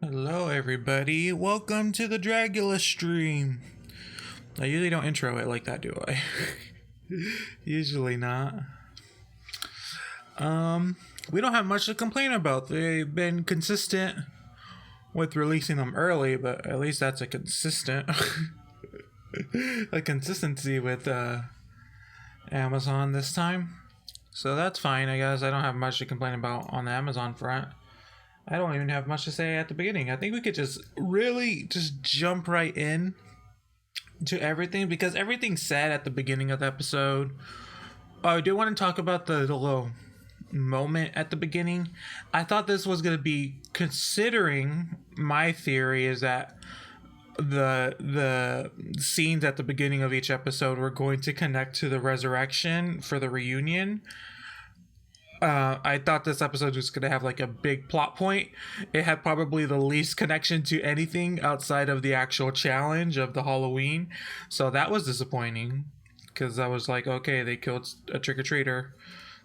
Hello, everybody. Welcome to the Dragula stream. I usually don't intro it like that, do I? Usually not. We don't have much to complain about. They've been consistent with releasing them early, but at least that's a consistent, a consistency with Amazon this time. So that's fine, I guess. I don't have much to complain about on the Amazon front. I don't even have much to say at the beginning. I think we could just really just jump right in to everything because everything's said at the beginning of the episode. I do want to talk about the little moment at the beginning. I thought this was going to be, considering my theory is that the scenes at the beginning of each episode were going to connect to the resurrection for the reunion. I thought this episode was going to have like a big plot point. It had probably the least connection to anything outside of the actual challenge of the Halloween. So that was disappointing because I was like, okay, they killed a trick-or-treater.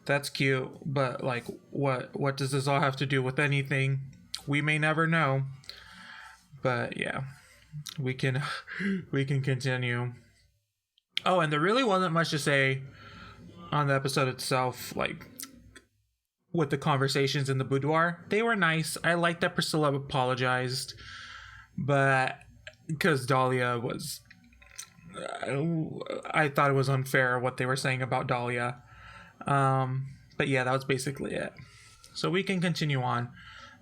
That's cute. But like, what does this all have to do with anything? We may never know. But yeah, we can continue. Oh, and there really wasn't much to say on the episode itself. Like, with the conversations in the boudoir, they were nice. I liked that Priscilla apologized, but because Dahlia was, I thought it was unfair what they were saying about Dahlia. But yeah, that was basically it. So we can continue on.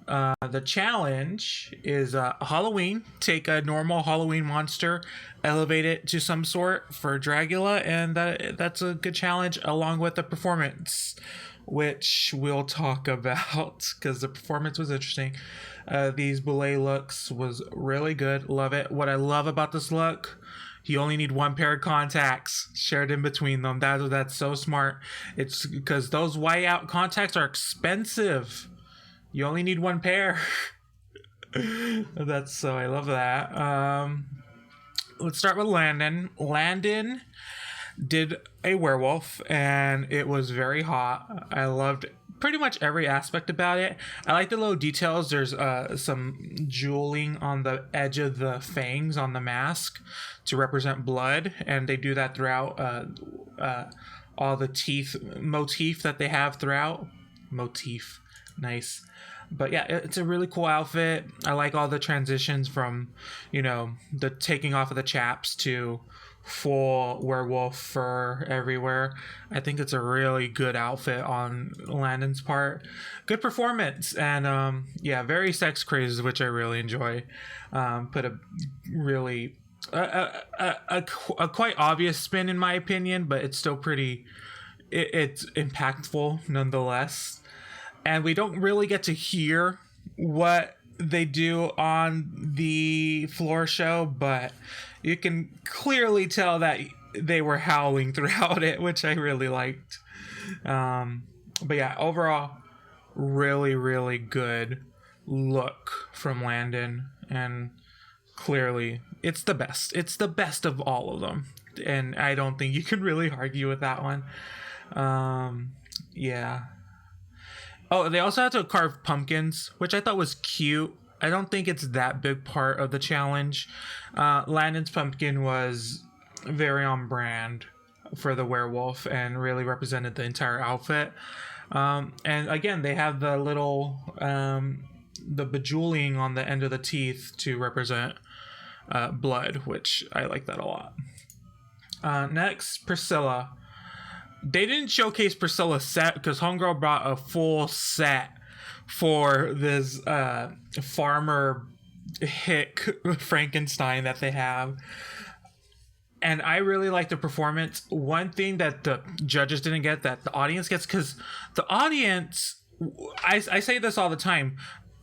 The challenge is Halloween. Take a normal Halloween monster, elevate it to some sort for Dragula, and that's a good challenge along with the performance, which we'll talk about because the performance was interesting. These Boulay looks was really good. Love it. What I love about this look, you only need one pair of contacts shared in between them. That's so smart. It's because those white out contacts are expensive. You only need one pair. That's so I love that. Let's start with Landon. Landon did a werewolf and it was very hot. I loved pretty much every aspect about it. I like the little details. There's some jeweling on the edge of the fangs on the mask to represent blood, and they do that throughout all the teeth motif that they have throughout. Motif, nice. But yeah, it's a really cool outfit. I like all the transitions from, the taking off of the chaps to full werewolf fur everywhere. I think it's a really good outfit on Landon's part. Good performance, and very sex crazed, which I really enjoy. Put a really a quite obvious spin in my opinion, but it's still pretty. It's impactful nonetheless, and we don't really get to hear what they do on the floor show, but you can clearly tell that they were howling throughout it, which I really liked. But yeah, overall, really, really good look from Landon, and clearly it's the best. It's the best of all of them, and I don't think you can really argue with that one. Yeah. Oh, they also had to carve pumpkins, which I thought was cute. I don't think it's that big part of the challenge. Landon's pumpkin was very on brand for the werewolf and really represented the entire outfit. And again, they have the little the bejeweling on the end of the teeth to represent blood, which I like that a lot. Next, Priscilla. They didn't showcase Priscilla's set because Homegirl brought a full set for this farmer hick Frankenstein that they have. And I really like the performance. One thing that the judges didn't get that the audience gets, because the audience, I say this all the time,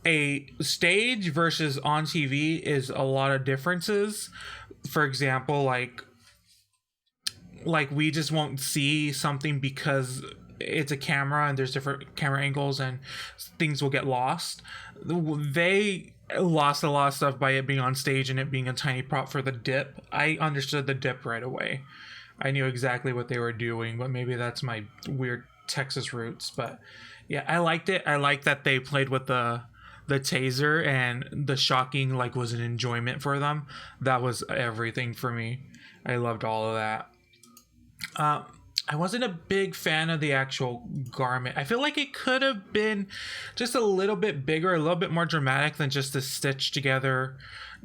a stage versus on TV is a lot of differences. For example, like we just won't see something because it's a camera and there's different camera angles and things will get lost. They lost a lot of stuff by it being on stage and it being a tiny prop for the dip. I understood the dip right away. I knew exactly what they were doing, but maybe that's my weird Texas roots. But yeah, I liked it. I like that they played with the the taser and the shocking like was an enjoyment for them. That was everything for me. I loved all of that. I wasn't a big fan of the actual garment. I feel like it could have been just a little bit bigger, a little bit more dramatic than just a stitched together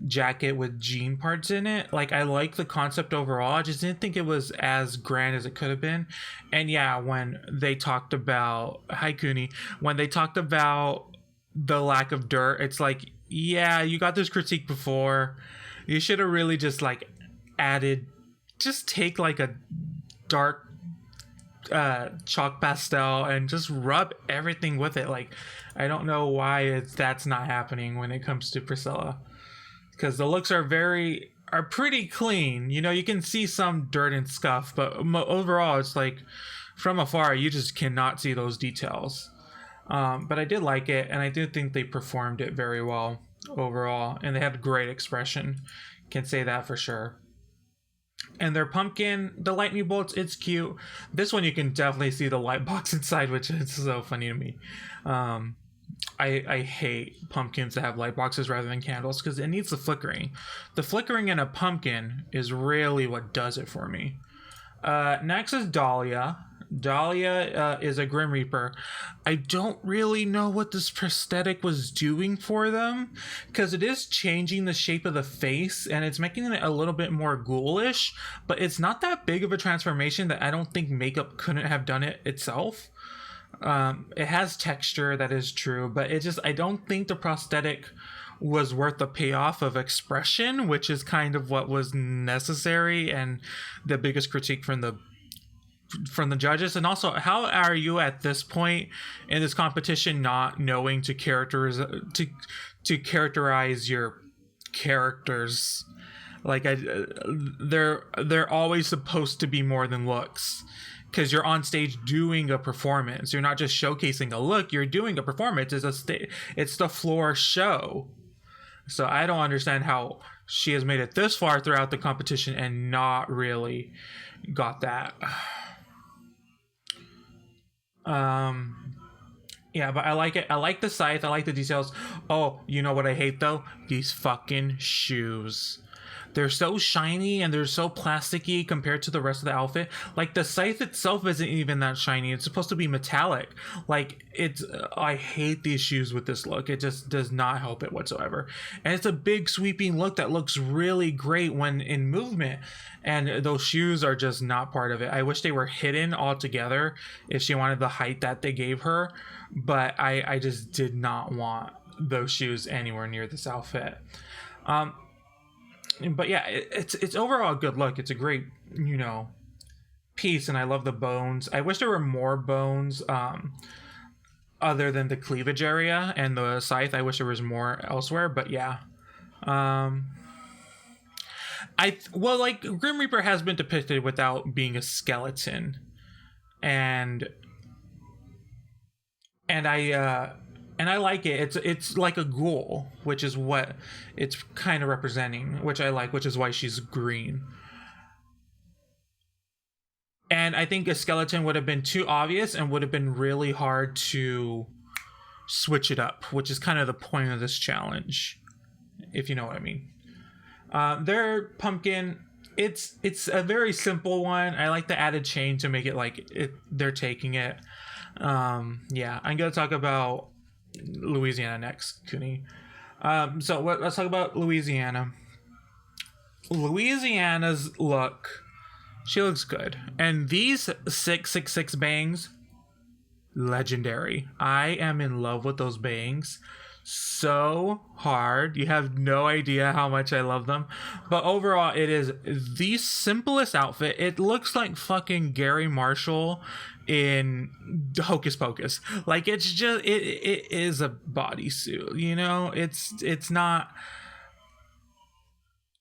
jacket with jean parts in it. Like, I like the concept overall. I just didn't think it was as grand as it could have been. And yeah, when they talked about, hi Kuni, when they talked about the lack of dirt, it's like, yeah, you got this critique before. You should have really just like added, just take like a dark chalk pastel and just rub everything with it. Like, I don't know why that's not happening when it comes to Priscilla, because the looks are pretty clean. You know, you can see some dirt and scuff, but overall it's like from afar you just cannot see those details. But I did like it, and I do think they performed it very well overall, and they had great expression, can say that for sure. And their pumpkin, the lightning bolts, it's cute. This one you can definitely see the light box inside, which is so funny to me. I hate pumpkins that have light boxes rather than candles, because it needs the flickering. The flickering in a pumpkin is really what does it for me. Next is Dahlia. Dahlia is a Grim Reaper. I don't really know what this prosthetic was doing for them, because it is changing the shape of the face and it's making it a little bit more ghoulish, but it's not that big of a transformation that I don't think makeup couldn't have done it itself. It has texture, that is true, but I don't think the prosthetic was worth the payoff of expression, which is kind of what was necessary and the biggest critique from the judges. And also, how are you at this point in this competition not knowing to characterize your characters? Like, they're always supposed to be more than looks, because you're on stage doing a performance. You're not just showcasing a look, you're doing a performance. It's the floor show. So I don't understand how she has made it this far throughout the competition and not really got that. Yeah, but I like it. I like the scythe. I like the details. Oh, you know what I hate though? These fucking shoes. They're so shiny and they're so plasticky compared to the rest of the outfit. Like, the scythe itself isn't even that shiny. It's supposed to be metallic. Like, I hate these shoes with this look. It just does not help it whatsoever. And it's a big sweeping look that looks really great when in movement. And those shoes are just not part of it. I wish they were hidden altogether if she wanted the height that they gave her. But I just did not want those shoes anywhere near this outfit. But yeah, it's overall a good look. It's a great, piece, and I love the bones. I wish there were more bones other than the cleavage area and the scythe. I wish there was more elsewhere, but yeah. Like, Grim Reaper has been depicted without being a skeleton, and I like it. It's like a ghoul, which is what it's kind of representing, which I like, which is why she's green. And I think a skeleton would have been too obvious and would have been really hard to switch it up, which is kind of the point of this challenge, if you know what I mean. Their pumpkin, it's a very simple one. I like the added chain to make it like they're taking it. Yeah, I'm gonna talk about Louisiana next, Kuni. So let's talk about Louisiana. Louisiana's look, she looks good, and these 666 bangs, legendary. I am in love with those bangs so hard. You have no idea how much I love them. But overall, it is the simplest outfit. It looks like fucking Gary Marshall in Hocus Pocus. Like, it's just it is a bodysuit, it's not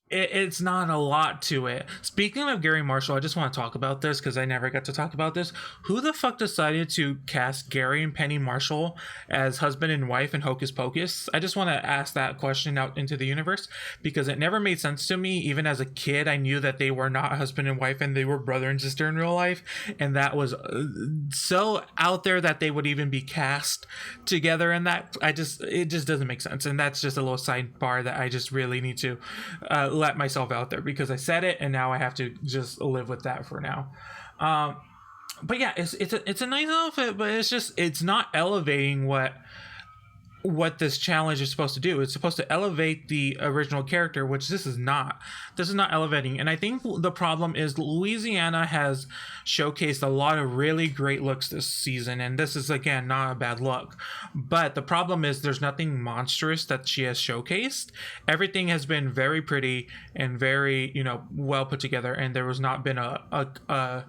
it's not a lot to it. Speaking of Gary Marshall, I just want to talk about this because I never got to talk about this. Who the fuck decided to cast Gary and Penny Marshall as husband and wife in Hocus Pocus? I just want to ask that question out into the universe because it never made sense to me. Even as a kid, I knew that they were not husband and wife and they were brother and sister in real life. And that was so out there that they would even be cast together. And that it just doesn't make sense. And that's just a little sidebar that I just really need to let myself out there because I said it and now I have to just live with that for now. But yeah, it's a nice outfit, but it's not elevating what this challenge is supposed to do. It's supposed to elevate the original character, which this is not. This is not elevating. And I think the problem is Louisiana has showcased a lot of really great looks this season. And this is, again, not a bad look. But the problem is there's nothing monstrous that she has showcased. Everything has been very pretty and very, well put together. And there has not been a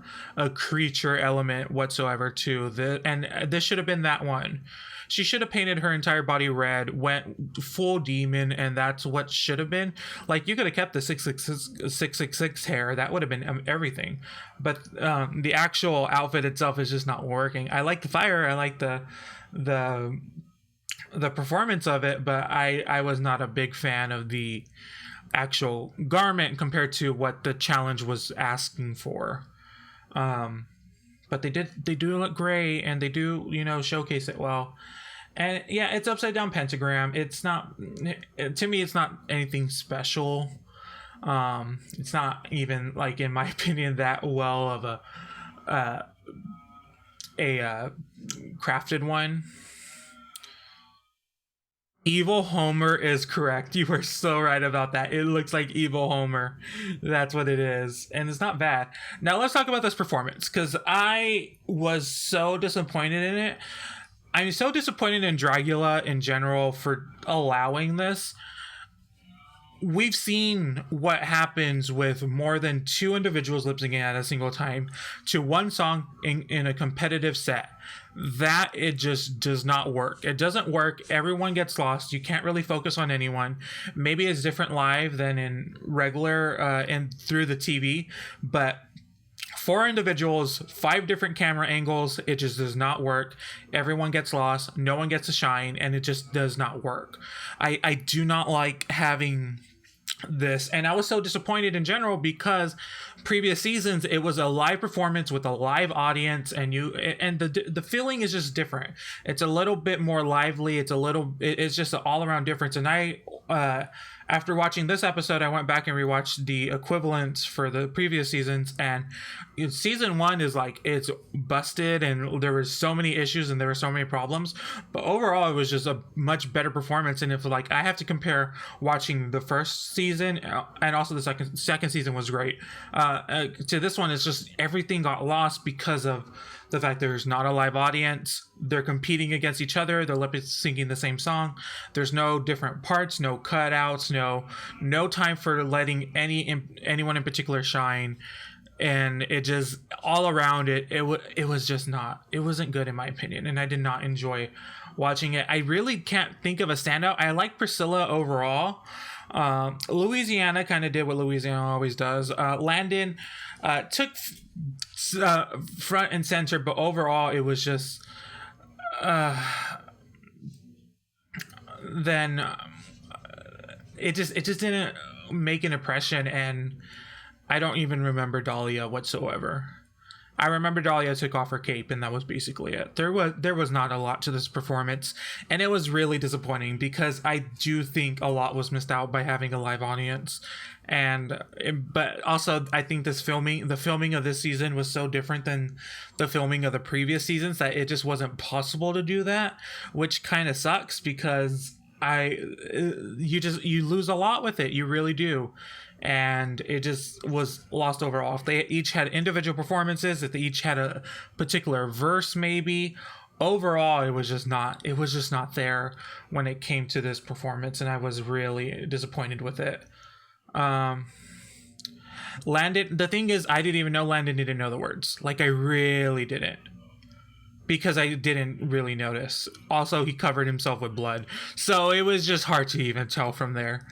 creature element whatsoever to this. And this should have been that one. She should have painted her entire body red, went full demon, and that's what should have been. Like, you could have kept the 666 hair. That would have been everything. But the actual outfit itself is just not working. I like the fire. I like the performance of it, but I was not a big fan of the actual garment compared to what the challenge was asking for. But they do look great, and they do, showcase it well. And yeah, it's upside down pentagram. It's not, to me, it's not anything special. It's not even, like, in my opinion, that well of a crafted one. Evil Homer is correct. You were so right about that. It looks like Evil Homer. That's what it is. And it's not bad. Now let's talk about this performance, because I was so disappointed in it. I'm so disappointed in Dragula in general for allowing this. We've seen what happens with more than two individuals lip syncing at a single time to one song in a competitive set. That it just does not work. It doesn't work. Everyone gets lost. You can't really focus on anyone. Maybe it's different live than in regular and through the TV, but 4 individuals, 5 different camera angles, it just does not work. Everyone gets lost. No one gets to shine, and it just does not work. I do not like having this, and I was so disappointed in general because previous seasons it was a live performance with a live audience, and the feeling is just different. It's a little bit more lively. It's just an all-around difference. And I after watching this episode, I went back and rewatched the equivalents for the previous seasons, and season 1 is like, it's busted and there was so many issues and there were so many problems, but overall it was just a much better performance. And if, like, I have to compare watching the first season and also the second season was great to this one, it's just everything got lost because of the fact there's not a live audience. They're competing against each other. They're lip syncing the same song. There's no different parts, no cutouts, no time for letting anyone in particular shine. And it just all around it was just not. It wasn't good in my opinion, and I did not enjoy watching it. I really can't think of a standout. I like Priscilla overall. Louisiana kind of did what Louisiana always does. Landon took front and center, but overall it was just then it just didn't make an impression. And I don't even remember Dahlia whatsoever. I remember Dahlia took off her cape, and that was basically it. There was not a lot to this performance, and it was really disappointing because I do think a lot was missed out by having a live audience. But also I think the filming of this season was so different than the filming of the previous seasons that it just wasn't possible to do that, which kind of sucks because you lose a lot with it. You really do. And it just was lost overall. If they each had individual performances, if they each had a particular verse, maybe overall it was just not there when it came to this performance, and I was really disappointed with it. Landon, the thing is, I didn't even know Landon didn't know the words. Like, I really didn't. because I didn't really notice. Also, he covered himself with blood, so it was just hard to even tell from there.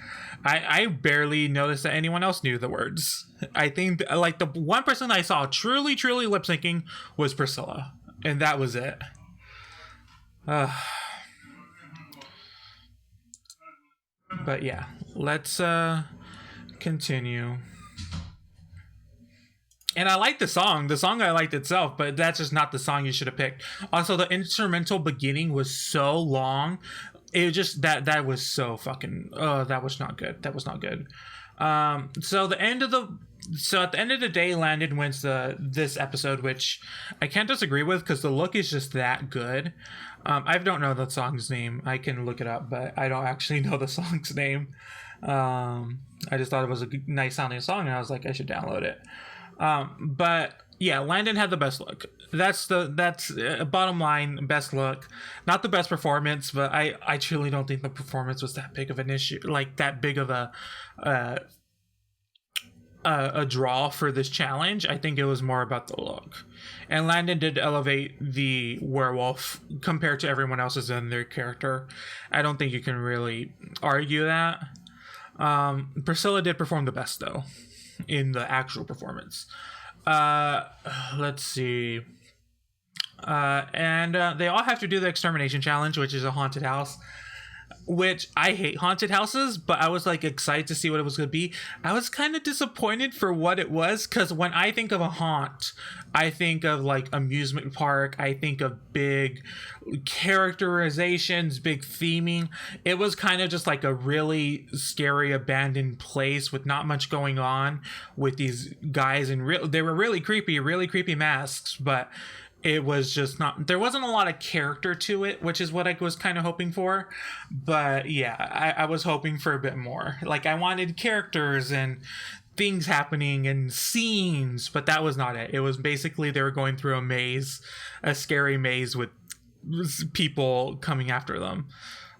I barely noticed that anyone else knew the words. I think like the one person I saw truly lip syncing was Priscilla, and that was it. But yeah, let's continue. And I like the song. The song I liked itself, but that's just not the song you should have picked. Also, the instrumental beginning was so long. It just that was so fucking. Oh, that was not good. That was not good. So at the end of the day, Landon wins this episode, which I can't disagree with because the look is just that good. I don't know the song's name. I can look it up, but I don't actually know the song's name. I just thought it was a nice sounding song, and I was like, I should download it. But yeah, Landon had the best look. That's bottom line, best look. Not the best performance, but I truly don't think the performance was that big of an issue, like that big of a draw for this challenge. I think it was more about the look. And Landon did elevate the werewolf compared to everyone else's in their character. I don't think you can really argue that. Priscilla did perform the best though in the actual performance. Let's see. And they all have to do the extermination challenge, which is a haunted house, which I hate haunted houses, but I was like excited to see what it was going to be. I was kind of disappointed for what it was, because when I think of a haunt, I think of like amusement park, I think of big characterizations, big theming. It was kind of just like a really scary abandoned place with not much going on with these guys, and they were really creepy masks, but it was just not, there wasn't a lot of character to it, which is what I was kind of hoping for. But yeah, I was hoping for a bit more. Like, I wanted characters and things happening and scenes, but that was not it. It was basically they were going through a maze, a scary maze with people coming after them,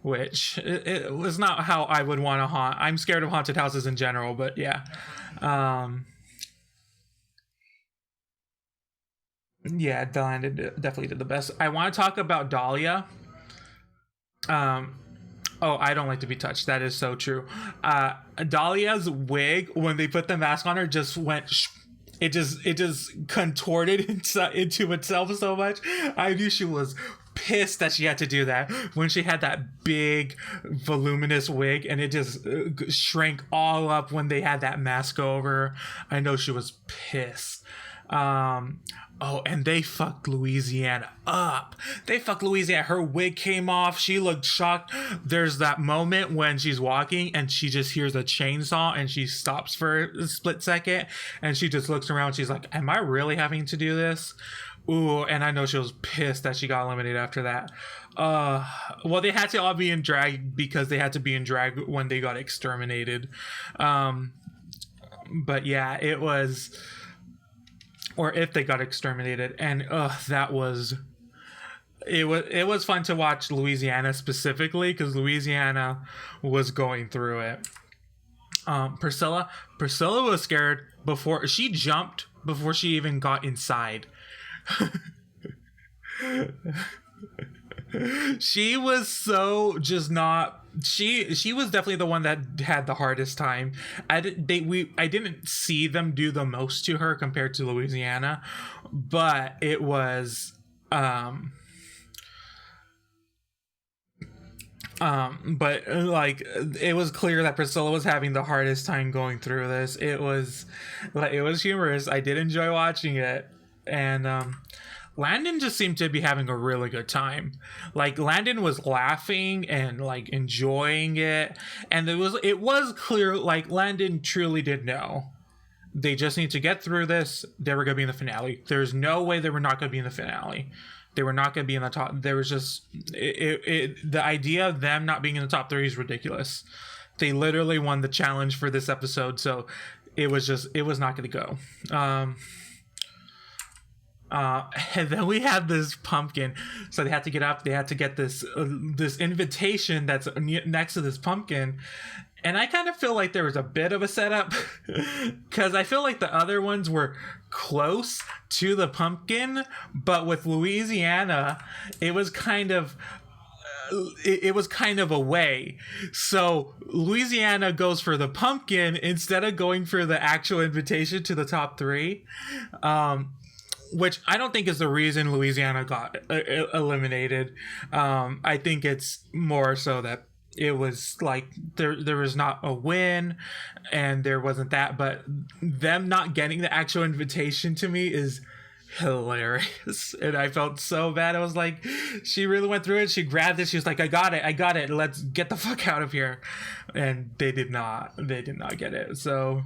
which it was not how I would want to haunt. I'm scared of haunted houses in general, but yeah. Yeah, Landon definitely did the best. I want to talk about Dahlia. Oh, I don't like to be touched. That is so true. Dahlia's wig, when they put the mask on her, just went. It just contorted into itself so much. I knew she was pissed that she had to do that when she had that big voluminous wig, and it just shrank all up when they had that mask over. I know she was pissed. Oh, and they fucked Louisiana up. Her wig came off. She looked shocked. There's that moment when she's walking and she just hears a chainsaw and she stops for a split second and she just looks around. She's like, am I really having to do this? Ooh, and I know she was pissed that she got eliminated after that. Well, they had to all be in drag because they had to be in drag when they got exterminated. But yeah, it was... or if they got exterminated, and it was fun to watch Louisiana specifically, because Louisiana was going through it. Priscilla was scared before she jumped, before she even got inside. She was so just not. She was definitely the one that had the hardest time. I didn't see them do the most to her compared to Louisiana, but it was but like it was clear that Priscilla was having the hardest time going through this. It was humorous. I did enjoy watching it, and Landon just seemed to be having a really good time. Like, Landon was laughing and like enjoying it, and it was clear like Landon truly did know they just need to get through this. They were going to be in the finale. There's no way they were not going to be in the finale. They were not going to be in the top. There was just the idea of them not being in the top 3 is ridiculous. They literally won the challenge for this episode, so it was not going to go. And then we had this pumpkin, so they had to get up. They had to get this invitation that's next to this pumpkin, And I kind of feel like there was a bit of a setup because I feel like the other ones were close to the pumpkin, but with Louisiana, it was kind of it was kind of away. So Louisiana goes for the pumpkin instead of going for the actual invitation to the top three, which I don't think is the reason Louisiana got eliminated. I think it's more so that it was like there was not a win and there wasn't that, but them not getting the actual invitation to me is hilarious. And I felt so bad. I was like, she really went through it. She grabbed it. She was like, I got it. Let's get the fuck out of here. And they did not get it. So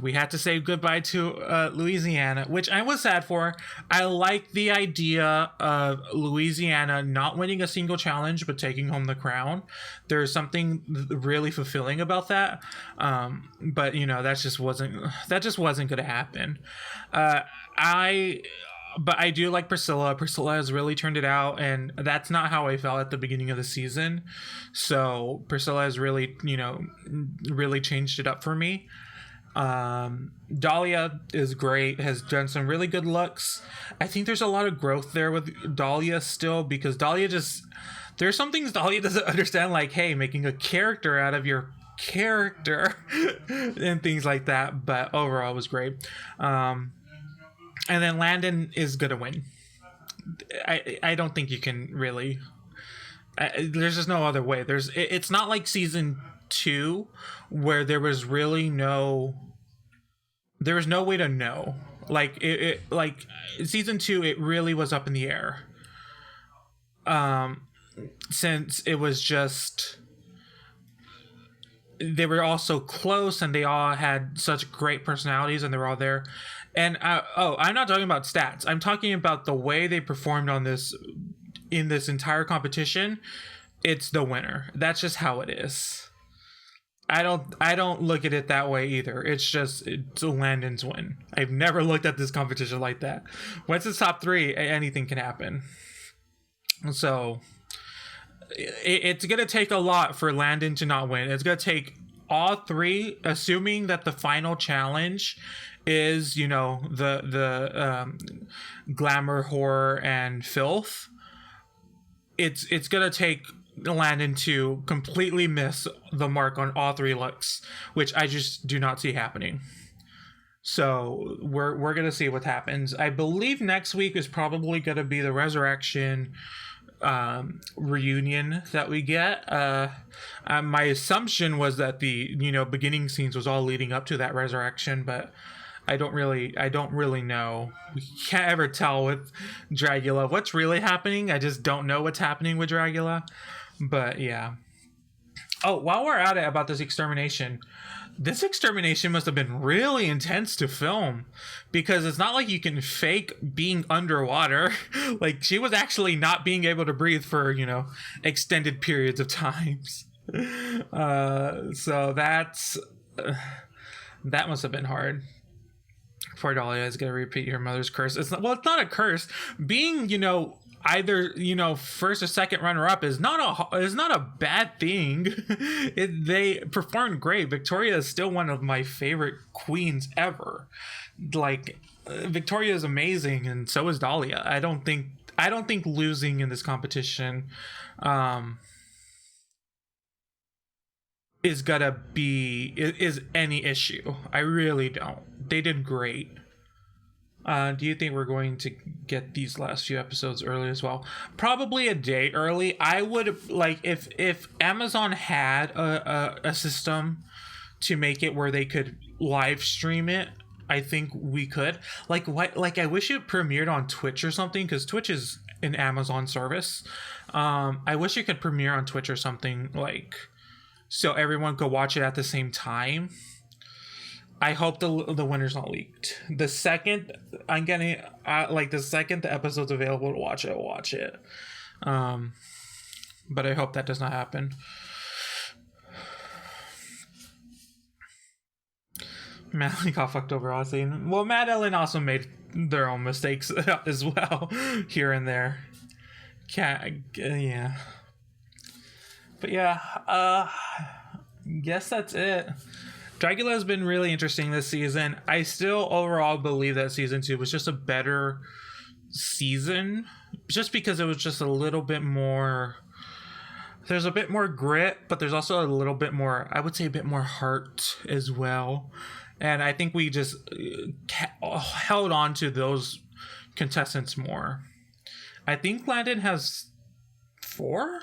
we had to say goodbye to Louisiana, which I was sad for. I like the idea of Louisiana not winning a single challenge but taking home the crown. There's something really fulfilling about that. But that just wasn't going to happen. But I do like Priscilla. Priscilla has really turned it out, and that's not how I felt at the beginning of the season. So Priscilla has really, really changed it up for me. Dahlia is great, has done some really good looks. I think there's a lot of growth there with Dahlia still, because there's some things Dahlia doesn't understand, like, hey, making a character out of your character and things like that. But overall, it was great. And then Landon is gonna win. I don't think you can really. There's just no other way. It's not like season 2 where there was no way to know. Like like season 2, it really was up in the air. Since it was just. They were all so close and they all had such great personalities and they were all there. And I'm not talking about stats. I'm talking about the way they performed in this entire competition. It's the winner. That's just how it is. I don't look at it that way either. It's Landon's win. I've never looked at this competition like that. Once it's top 3, anything can happen. So it's going to take a lot for Landon to not win. It's going to take all 3, assuming that the final challenge is, the glamour, horror, and filth. It's going to take Landon to completely miss the mark on all 3 looks, which I just do not see happening. So we're going to see what happens. I believe next week is probably going to be the Resurrection reunion that we get. My assumption was that the beginning scenes was all leading up to that resurrection, but I don't really know. We can't ever tell with Dragula what's really happening. I just don't know what's happening with Dragula. But yeah. Oh, while we're at it about this extermination must have been really intense to film, because it's not like you can fake being underwater. Like, she was actually not being able to breathe for, extended periods of times. So that must have been hard. Poor Dahlia is going to repeat your mother's curse. It's not a curse. Being, either first or second runner-up is not a bad thing. They performed great. Victoria is still one of my favorite queens ever. Like, Victoria is amazing, and so is Dahlia. I don't think losing in this competition is any issue. I really don't. They did great. Do you think we're going to get these last few episodes early as well? Probably a day early. I would like if Amazon had a system to make it where they could live stream it. I think we could. Like I wish it premiered on Twitch or something, because Twitch is an Amazon service. I wish it could premiere on Twitch or something, like, so everyone could watch it at the same time. I hope the winner's not leaked. The second I'm getting, the second the episode's available to watch it, I'll watch it. But I hope that does not happen. Madeline got fucked over, Ozzy. Well, Madeline also made their own mistakes as well, here and there. Yeah. But yeah, guess that's it. Dragula has been really interesting this season. I still overall believe that season 2 was just a better season, just because it was just a little bit more. There's a bit more grit, but there's also a little bit more, I would say, a bit more heart as well. And I think we just held on to those contestants more. I think Landon has 4.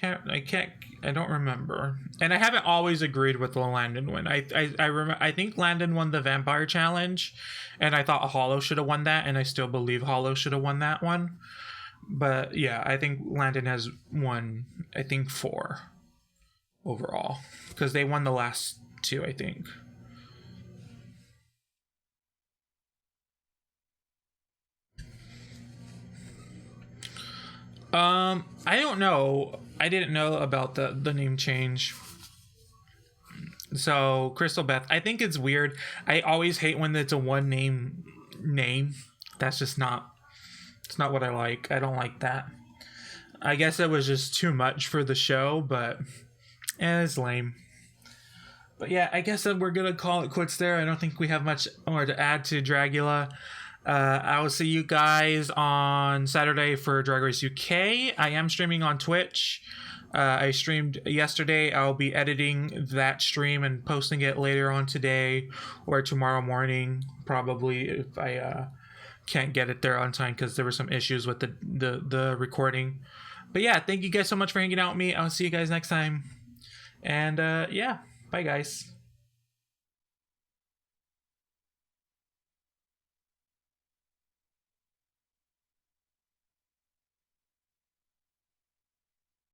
I don't remember, and I haven't always agreed with the Landon win. I think Landon won the Vampire Challenge, and I thought Hollow should have won that, and I still believe Hollow should have won that one. But yeah, I think Landon has won, I think 4 overall, because they won the last 2, I think. I don't know. I didn't know about the name change. So Crystal Beth, I think it's weird. I always hate when it's a one name. That's just not. It's not what I like. I don't like that. I guess it was just too much for the show, but it's lame. But yeah, I guess that we're gonna call it quits there. I don't think we have much more to add to Dragula. I will see you guys on Saturday for Drag Race UK. I am streaming on Twitch. I streamed yesterday. I'll be editing that stream and posting it later on today or tomorrow morning, probably, if I can't get it there on time because there were some issues with the recording. But yeah, thank you guys so much for hanging out with me. I'll see you guys next time. And yeah, bye guys.